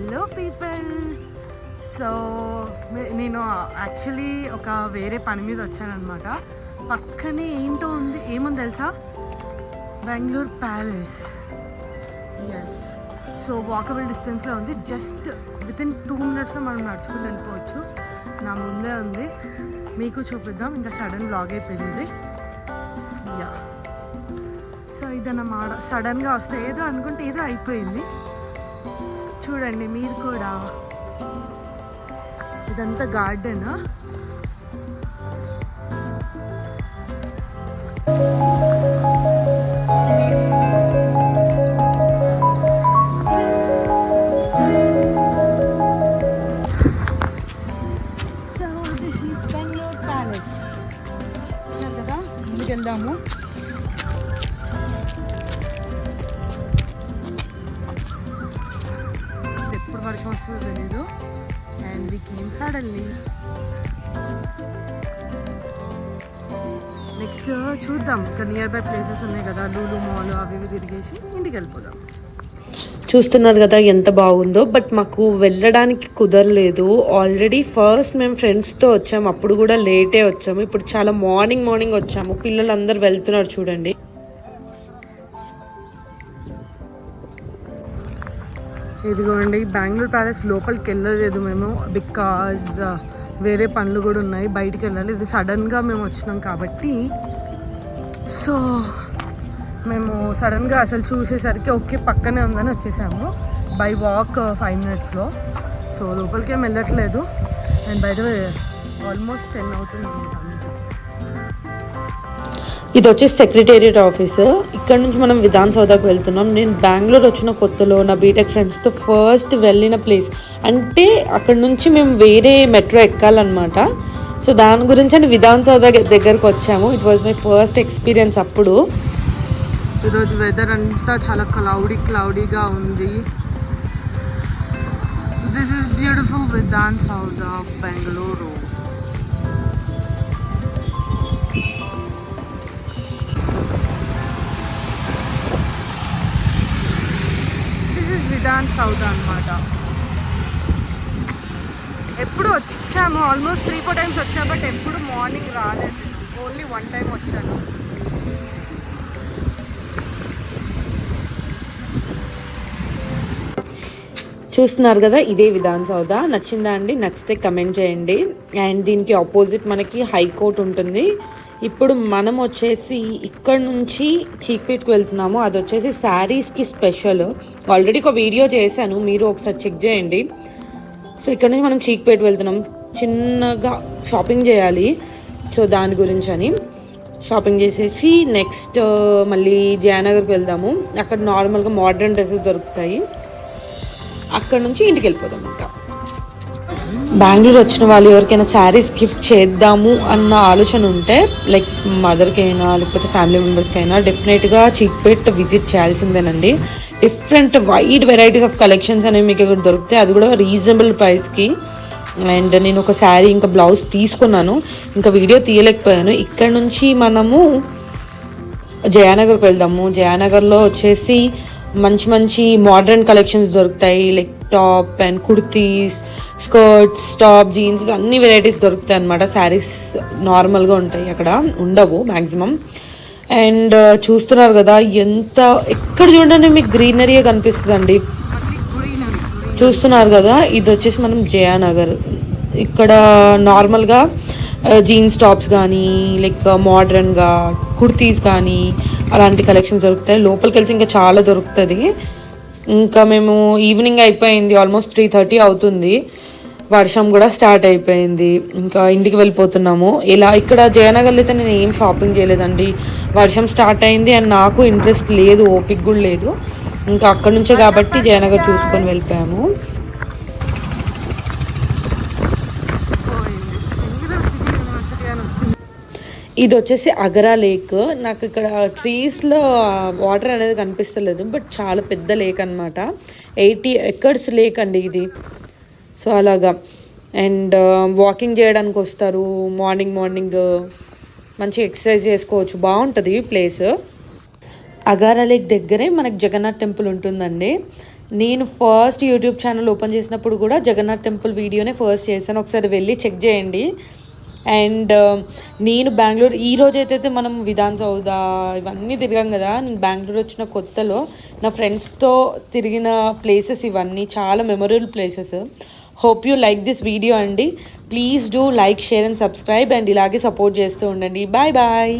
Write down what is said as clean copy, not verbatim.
Hello people. So నేను actually ఒక వేరే పని మీద వచ్చానమాట. పక్కనే ఏంటో ఉంది, ఏముంది తెలుసా? Bengaluru palace. Yes, so walkable డిస్టెన్స్లో ఉంది. జస్ట్ వితిన్ 2 minutesలో మనం నడుచుకుని వెళ్ళిపోవచ్చు. నా ముందే ఉంది, మీకు చూపిద్దాం. ఇంకా సడన్ బ్లాగ్ అయిపోయింది. యా, సో ఇదన్నమాట. సడన్గా వస్తే ఏదో అనుకుంటే ఏదో అయిపోయింది. చూడండి మీరు కూడా, ఇదంతా garden. So this is Bengaluru palace కదా. ముందుకు వెళ్దాము. ఎప్పుడు వర్షం వస్తుందో తెలీదు. And we came suddenly. Next చూద్దాం, ఇక్కడ నియర్ బై ప్లేసెస్ ఉన్నాయి కదా, లూలు మాల్ అవి ఇవి తిరిగేసి ఇంటికి వెళ్ళిపోదాం. చూస్తున్నారు కదా ఎంత బాగుందో. బట్ మాకు వెళ్ళడానికి కుదరలేదు. ఆల్రెడీ ఫస్ట్ మేము ఫ్రెండ్స్తో వచ్చాము, అప్పుడు కూడా లేటే వచ్చాము. ఇప్పుడు చాలా మార్నింగ్ వచ్చాము. పిల్లలందరూ వెళ్తున్నారు చూడండి. ఇదిగోండి, బెంగళూరు ప్యాలెస్ లోపలికి వెళ్ళలేదు మేము, బికాజ్ వేరే పనులు కూడా ఉన్నాయి, బయటికి వెళ్ళాలి. ఇది సడన్గా మేము వచ్చినాం కాబట్టి, సో మేము సడన్గా అసలు చూసేసరికి ఓకే పక్కనే ఉందని వచ్చేసాము. By walk 5 minutesలో. సో లోపలికి ఏం వెళ్ళట్లేదు. అండ్ బయట ఆల్మోస్ట్ 10 అవుతుంది. ఇది వచ్చేసి సెక్రటేరియట్ ఆఫీస్. ఇక్కడ నుంచి మనం విధాన్ సౌదాకు వెళ్తున్నాం. నేను బెంగళూరు వచ్చిన కొత్తలో నా బీటెక్ ఫ్రెండ్స్తో ఫస్ట్ వెళ్ళిన ప్లేస్. అంటే అక్కడ నుంచి మేము వేరే మెట్రో ఎక్కాలన్నమాట. సో దాని గురించి అని విధాన్ సౌదా దగ్గరకు వచ్చాము. It was my first experience అప్పుడు. ఈరోజు వెదర్ అంతా చాలా క్లౌడీగా ఉంది. This is beautiful Vidhana Soudha of Bengaluru. Vidhana Soudha అన్నమాట. ఎప్పుడు వచ్చాము, ఆల్మోస్ట్ 3-4 times వచ్చాము. బట్ ఎప్పుడు మార్నింగ్ రాలేదు, ఓన్లీ 1 time వచ్చాను. చూస్తున్నారు కదా, ఇదే విధాన్ సౌదా. నచ్చిందా అండి? నచ్చితే కమెంట్ చేయండి. అండ్ దీనికి ఆపోజిట్ మనకి హైకోర్ట్ ఉంటుంది. ఇప్పుడు మనం వచ్చేసి ఇక్కడ నుంచి చీక్పేట్కి వెళ్తున్నాము. అది వచ్చేసి శారీస్కి స్పెషల్. ఆల్రెడీ ఒక వీడియో చేశాను, మీరు ఒకసారి చెక్ చేయండి. సో ఇక్కడ నుంచి మనం చీక్పేట్ వెళ్తున్నాం. చిన్నగా షాపింగ్ చేయాలి, సో దాని గురించి అని షాపింగ్ చేసేసి నెక్స్ట్ మళ్ళీ జయనగర్కి వెళ్దాము. అక్కడ నార్మల్గా మోడర్న్ డ్రెస్సెస్ దొరుకుతాయి. అక్కడ నుంచి ఇంటికి వెళ్ళిపోదాం. ఇంకా బెంగళూరు వచ్చిన వాళ్ళు ఎవరికైనా శారీస్ గిఫ్ట్ చేద్దాము అన్న ఆలోచన ఉంటే, లైక్ మదర్కి అయినా లేకపోతే ఫ్యామిలీ మెంబర్స్కి అయినా, డెఫినెట్గా చీక్పేట్ విజిట్ చేయాల్సిందేనండి. Different wide varieties of collections అనేవి మీకు ఇక్కడ దొరుకుతాయి, అది కూడా రీజనబుల్ ప్రైస్కి. అండ్ నేను ఒక శారీ ఇంకా బ్లౌజ్ తీసుకున్నాను, ఇంకా వీడియో తీయలేకపోయాను. ఇక్కడ నుంచి మనము జయనగర్కి వెళ్దాము. జయనగర్లో వచ్చేసి మంచి మోడర్న్ కలెక్షన్స్ దొరుకుతాయి. Like top and kurtis, skirts, top, jeans అన్ని వెరైటీస్ దొరుకుతాయి అన్నమాట. శారీస్ నార్మల్గా ఉంటాయి, అక్కడ ఉండవు మ్యాక్సిమం. అండ్ చూస్తున్నారు కదా, ఎంత ఎక్కడ చూడండి మీకు గ్రీనరీయే కనిపిస్తుందండి. చూస్తున్నారు కదా, ఇది వచ్చేసి మనం జయనగర్. ఇక్కడ నార్మల్గా జీన్స్ టాప్స్ కానీ, లైక్ మోడర్న్గా కుర్తీస్ కానీ అలాంటి కలెక్షన్స్ దొరుకుతాయి. లోపలికి వెళ్తే ఇంకా చాలా దొరుకుతుంది. ఇంకా మేము ఈవినింగ్ అయిపోయింది, ఆల్మోస్ట్ 3:30 అవుతుంది. వర్షం కూడా స్టార్ట్ అయిపోయింది. ఇంకా ఇంటికి వెళ్ళిపోతున్నాము. ఇలా ఇక్కడ జయనగర్లో అయితే నేను ఏం షాపింగ్ చేయలేదండి. వర్షం స్టార్ట్ అయింది అండ్ నాకు ఇంట్రెస్ట్ లేదు, ఓపిక కూడా లేదు. ఇంకా అక్కడ నుంచే కాబట్టి జయనగర్ చూసుకొని వెళ్ళిపోయాము. ఇది వచ్చేసి అగరా లేక్. నాకు ఇక్కడ ట్రీస్లో వాటర్ అనేది కనిపిస్తలేదు, బట్ చాలా పెద్ద లేక్ అనమాట. 80 acres లేక్ అండి ఇది. సో అలాగా. అండ్ వాకింగ్ చేయడానికి వస్తారు మార్నింగ్ మంచి ఎక్సర్సైజ్ చేసుకోవచ్చు, బాగుంటుంది ప్లేస్. అగారా లేక్ దగ్గరే మనకు జగన్నాథ్ టెంపుల్ ఉంటుందండి. నేను ఫస్ట్ యూట్యూబ్ ఛానల్ ఓపెన్ చేసినప్పుడు కూడా జగన్నాథ్ టెంపుల్ వీడియోనే ఫస్ట్ చేశాను, ఒకసారి వెళ్ళి చెక్ చేయండి. అండ్ నేను బెంగళూరు ఈ రోజు అయితే మనం విధాన్ సౌదా ఇవన్నీ తిరిగాం కదా. నేను బెంగళూరు వచ్చిన కొత్తలో నా ఫ్రెండ్స్తో తిరిగిన ప్లేసెస్ ఇవన్నీ చాలా memorable places. Hope you like this video అండి. Please do like, share and subscribe and ఇలాగే సపోర్ట్ చేస్తూ ఉండండి. Bye bye.